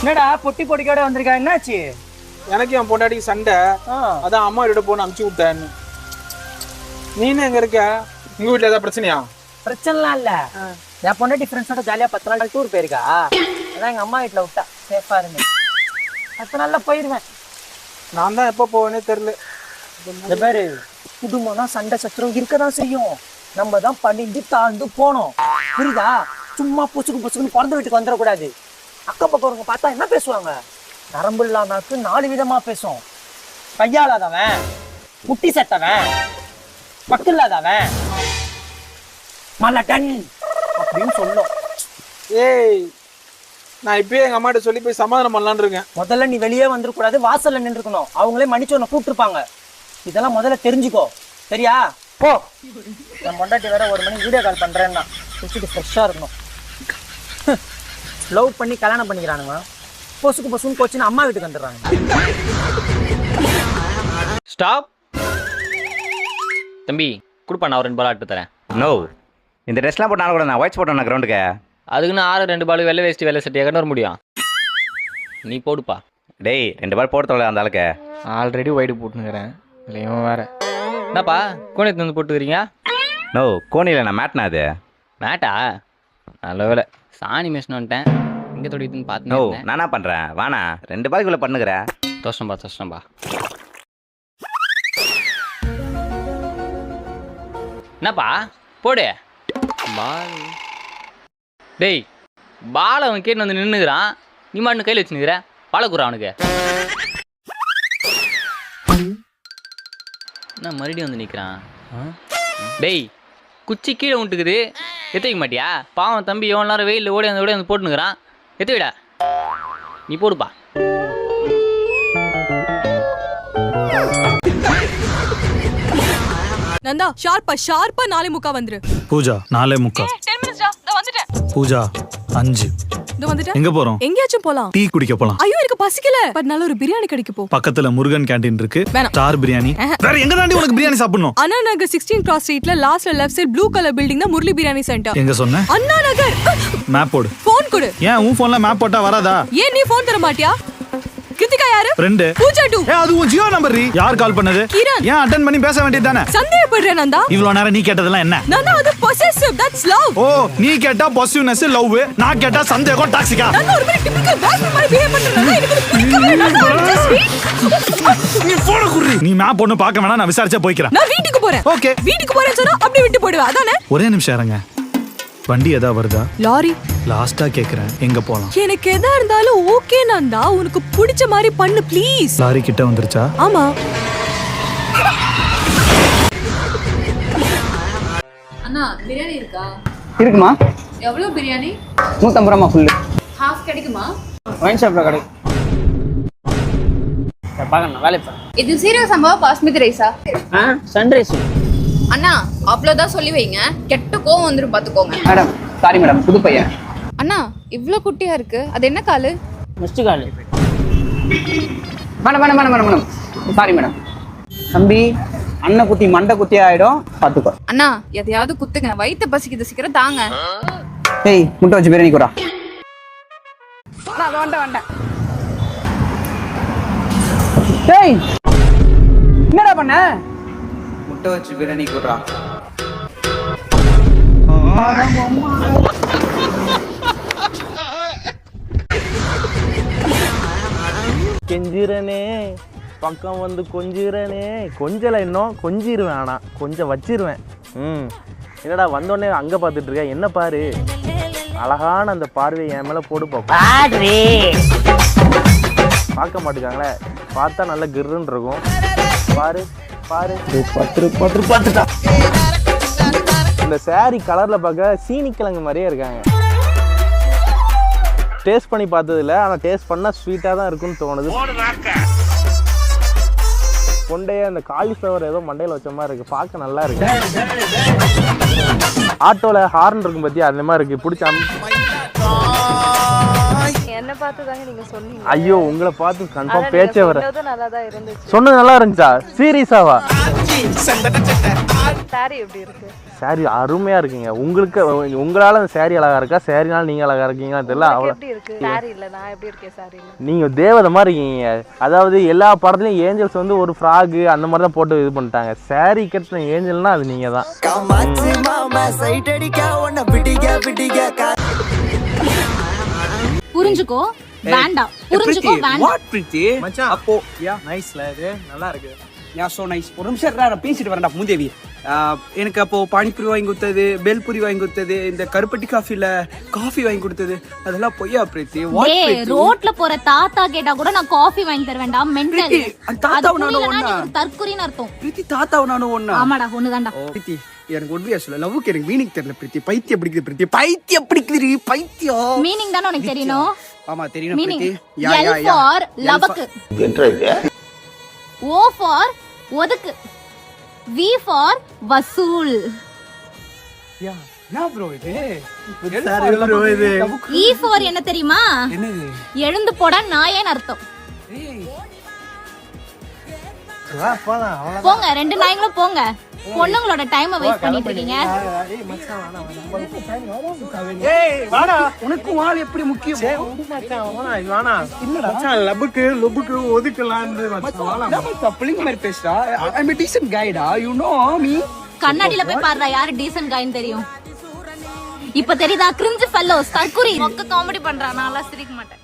என்னடா பொட்டி பொடிக்கோட வந்திருக்கா, என்னாச்சு? எனக்கு என் பொண்டாட்டிக்கு சண்டை, அதான் அம்மா வீட போன அமுச்சு விட்டேன்னு. நீனு எங்க இருக்க? உங்க வீட்டுல ஏதாவது பிரச்சனையா? பிரச்சனைலாம் இல்ல, என் பொண்டாட்டி ஃப்ரெண்ட்ஸோட ஜாலியா 10 நாள் டூர் போயிருக்கா. அதான் எங்க அம்மா வீட்டுல விட்டா சேஃபா இருந்து 10 நாள்ல போயிருவேன். நான் தான் எப்ப போவேனே தெரியல. இந்த பேரு குடும்பம்னா சண்டை சச்சரவு இருக்கதான் செய்யும். நம்ம தான் பண்ணிட்டு தாழ்ந்து போனோம், புரியுதா? சும்மா பொசுக்குன்னு பிறந்த வீட்டுக்கு வந்துடக்கூடாது. அக்கம் பக்கம் பார்த்தா என்ன பேசுவாங்க? நரம்பு இல்லாதாக்கு 4 விதமா பேசும். கையாளாதவன், முட்டி செத்தவன், பக்கு இல்லாதவன், மலட்டன் அப்படின்னு சொல்லும். ஏய், நான் இப்பயே எங்க அம்மாட்ட சொல்லி போய் சமாதானம் பண்ணலான்னு இருக்கேன். முதல்ல நீ வெளியே வந்துடக்கூடாது, வாசல்ல நின்றுக்கணும். அவங்களே மன்னிச்சு உன்னை கூப்பிட்டுருப்பாங்க. இதெல்லாம் முதல்ல தெரிஞ்சுக்கோ, சரியா? போ. என் பொண்டாட்டி வேற 1 மணிக்கு வீடியோ கால் பண்றேன்னா குடிச்சிட்டு ஃப்ரெஷ்ஷா இருக்கணும். லவ் பண்ணி கல்யாணம் பண்ணிக்கிறானுங்க, பொசுக்குன்னு கோச்சுன்னு அம்மா வீட்டுக்கு வந்துடுறாங்க. ஸ்டாப் தம்பி, கொடுப்பா, நான் ஒரு 2 பால் ஆட்டு தரேன். நோ, இந்த ட்ரெஸ்லாம் போட்டு நான் கூட நான் ஒயிட் போட்டேன் கிரவுண்டுக்கு. அதுக்குன்னு 2 பால் வெள்ளை வேஸ்ட்டு வெள்ளை சட்டியாக கண்டு வர முடியும். நீ போடுப்பா. டேய் 2 பால் போட தொலை அந்த ஆளுக்கு. ஆல்ரெடி ஒயிட் போட்டுனுக்கிறேன், இல்லை இவன் வேற. என்னப்பா கோணியத்து வந்து போட்டுக்கிறீங்க? நோ, கோணியில் நான் மேட்னா அது. மேட்டா? நல்ல வேலை, சாணி மிஷின் வந்துட்டேன். இங்கே தொடிக்குதுன்னு பார்த்து. நோ, நான் என்ன பண்ணுறேன், வாண்ணா 2 பாலுக்குள்ளே பண்ணுகிறேன். தோஷம்பா. என்னப்பா போடு பால். டேய், பாலை அவன் கேட்டு வந்து நின்றுக்கிறான், நீ மாட்டு கையில் வச்சுன்னுக்கிற. பாலக்குறா அவனுக்கு என்ன மறுபடியும் வந்து நிற்கிறான்? டேய், குச்சி கீழே விட்டுக்குது, எத்திக்க மாட்டியா? பாவம் தம்பி எவ்வளோ நேரம் வெயிலில் ஓடி வந்து போட்டுனுக்கிறான். எத்துவிடா, நீ போடுப்பா. நந்தா ஷார்ப்பா 4:45 வந்துரு. பூஜா 4:45. 10 minutes டா, நான் வந்துட்டேன். பூஜா 5. இதோ வந்துட்டேன். எங்க போறோம்? எங்கயாச்சும் போலாம். டீ குடிக்க போலாம். ஐயோ எனக்கு பசிக்கல, பட் நல்ல ஒரு பிரியாணி கடைக்கு போ. பக்கத்துல முருகன் கேண்டீன் இருக்கு, வேணாம். ஸ்டார் பிரியாணி. வேற எங்க தாண்டி உனக்கு பிரியாணி சாப்பிடணும்? அண்ணா நகர் 16 கிராஸ் ஸ்ட்ரீட்ல லாஸ்ட்ல left side blue colour building தான் முரளி பிரியாணி சென்டர். எங்க சொன்ன? அண்ணா நகர். மேப் போடு. ஃபோன் கொடு. ஏன் உன் போன்ல மேப் போட்டா வராதா? ஏன் நீ ஃபோன் தர மாட்டியா? கிருத்திகா யாரு? ஃப்ரெண்ட். பூஜா 2. ஏ அது உன் ஜியோ நம்பர். யார் கால் பண்ணது? கிரண். ஏன் அட்டெண்ட் பண்ணி பேச வேண்டியது தானே? சந்தேகப்படுறேன் நந்தா. இவ்வளவு நேரம் நீ கேட்டதெல்லாம் என்ன? நந்தா அது பொசசிவ், தட்ஸ் லவ். ஓ, நீ கேட்டா பொசிவ்னஸ் லவ், நான் கேட்டா சந்தேகம் டாக்ஸிகா. நந்தா ஒரு மாதிரி டிபிக்கல் பாய்ஸ் மாதிரி பிஹேவ் பண்றேன். எனக்கு பிடிக்கவே இல்ல நந்தா. நீ போன குறி. நீ மேப் ஒன்னு பார்க்க வேணாம், நான் விசாரிச்சே போய்க்கிறேன். நான் வீட்டுக்கு போறேன். ஓகே. வீட்டுக்கு போறேன்னு சொன்னா அப்படியே விட்டு போடுவா, அதானே? ஒரே நிமிஷம் இருங்க. வண்டி எதா வருதா? லாரி. லாஸ்டா கேக்குறேன், எங்க போலாம்? எனக்கு எதா இருந்தாலும் ஓகே நந்தா, உனக்கு பிடிச்ச மாதிரி பண்ணு ப்ளீஸ். லாரி கிட்ட வந்துருச்சா? ஆமா. அண்ணா பிரியாணி இருக்கா? இருக்குமா? எவ்வளவு பிரியாணி? 150 ரூபா ஃபுல்லு. ஹாஃப் கிடைக்குமா? ஒயின் ஷாப்ல கிடைக்கும். பார்க்கணும், வேலை பாரு. இது சீரக சம்பா பாஸ்மதி ரைஸா? சன்ரைஸ். அண்ணா அவ்வளோதான் சொல்லி வைங்க, கெட்ட கோவம் வந்துடும் பார்த்துக்கோங்க. மேடம் சாரி மேடம், புது பையன். அண்ணா இவ்வளோ குட்டியா இருக்கு, அது என்ன காலு? Missed call. Madam sorry madam. தம்பி, அண்ணன் குத்தி மண்டை குத்தி ஆயிடும், பார்த்துக்கோ. அண்ணா எதையாவது குத்துங்க, வயிற்று பசிக்குது, சீக்கிரம் தாங்க. ஏய், முட்டை வச்சு பிரியாணி கூடா. வேண்டாம். ஏய், என்னடா பண்ண? முட்டை வச்சு பிரியாணி கூடுறா. கெஞ்சிரனே பக்கம் வந்து கொஞ்சிரனே, கொஞ்சல இன்னும் கொஞ்சிருவேன், ஆனால் கொஞ்சம் வச்சிருவேன். என்னடா வந்தோடனே அங்கே பார்த்துட்டு இருக்க, என்ன பாரு, அழகான அந்த பார்வையை என் மேலே போடு பார்ப்போம். பார்க்க மாட்டேங்காங்களே, பார்த்தா நல்ல கிருன்னு இருக்கும். பாரு பாரு, 10 இந்த சாரி கலரில் பார்க்க சீனிக்கிழங்கு மாதிரியே இருக்காங்க. டேஸ்ட் பண்ணி பார்த்ததில்ல, ஆனால் டேஸ்ட் பண்ணால் ஸ்வீட்டாக தான் இருக்குன்னு தோணுது. கொண்டையே அந்த காலிஃப்ளவர் ஏதோ மண்டையில் வச்ச மாதிரி இருக்குது, பார்க்க நல்லா இருக்கு. ஆட்டோவில் ஹார்ன் இருக்கும் பற்றி அந்த மாதிரி இருக்குது, பிடிச்ச. என்ன பார்த்து தாங்க நீங்க சொன்னீங்க. ஐயோ உங்களை பார்த்து கன்ஃபார்ம் பேச்சே வர. சொன்னது நல்லா தான் இருந்துச்சு. சொன்னது நல்லா இருந்துச்சா? சீரியஸாவா? சாரி எப்படி இருக்கு? சாரி அருமையா இருக்குங்க. உங்களுக்கு உங்களால அந்த சாரி அழகா இருக்கா, சாரினால நீங்க அழகா இருக்கீங்களா தெரியல. எப்படி இருக்கு? சாரி இல்ல, நான் எப்படி இருக்கேன் சாரி இல்ல. நீங்க தேவதை மாதிரி இருக்கீங்க. அதாவது எல்லா படத்துலயும் ஏஞ்சல்ஸ் வந்து ஒரு ஃப்ராக் அந்த மாதிரி தான் போட்டு இது பண்ணிட்டாங்க. சாரி கட்டின ஏஞ்சல்னா அது நீங்க தான். புரிஞ்சுக்கோ வேண்டாம், புரிஞ்சுக்கோ வேண்டாம். வாட் பிரீத்தி மச்சான் அப்போ யா நைஸ்ல இது நல்லா இருக்கு. Yeah so nice. ஒரு நிமிஷம் இருடா, நான் பேசிட்டு வரேன்டா மூதேவி. எனக்கு அப்போ பானிபூரி வாங்கி கொடுத்தது, பேல்பூரி வாங்கி கொடுத்தது, இந்த கருப்பட்டி காஃபில காஃபி வாங்கி கொடுத்தது அதெல்லாம் பொய்யா பிரீத்தி? வாட் டேய், பிரீத்தி? ரோட்ல போற தாத்தா கேட்டா கூட நான் காஃபி வாங்கி தர வேண்டாம். மெண்டல். பிரீத்தி, அந்த தாத்தாவை நானும் ஒண்ணா. தற்குறின்னு அர்த்தம். பிரீத்தி தாத்தாவை நானும் ஒண்ணா. ஆமாடா, ஒண்ணுதான்டா. பிரீத்தி எனக்கு உண்மையா சொல்ல, லவ்வுக்கு எனக்கு மீனிங் தெரியல பிரீத்தி. பைத்தியம் பிடிக்குது பிரீத்தி, பைத்தியம் பிடிக்குது பைத்தியம். மீனிங் தானே உனக்கு தெரியணும். ஆமா தெரியணும் meaning Preethi. Yeah L yeah yeah for லவக்கு, O for ஒதுக்கு, V for வசூல், யா என்ன ப்ரோ இது? bro இது. E for என்ன தெரியுமா? என்னது? எழுந்து போடா நாயேன்னு அர்த்தம். போங்க, ரெண்டு நாய்களும் போங்க. பொண்ணுங்களோட டைமை வேஸ்ட் பண்ணிட்டு இருக்கீங்க. ஏய் வாடா, உனக்கும் ஆள் எப்படி முக்கியம்? லபுக்கு லபுக்கு ஒதுக்கலான்னு பிள்ளைங்க மாதிரி பேசுறா. I'm a decent guy டா, you know me. கண்ணாடியில போய் பாருடா, யாரு டீசன்ட் காயின்னு தெரியும். இப்ப தெரியுதா? கிரிஞ்சு ஃபெல்லோஸ், தற்குறி. மொக்க காமெடி பண்றான், நான்லாம் சிரிக்க மாட்டேன்.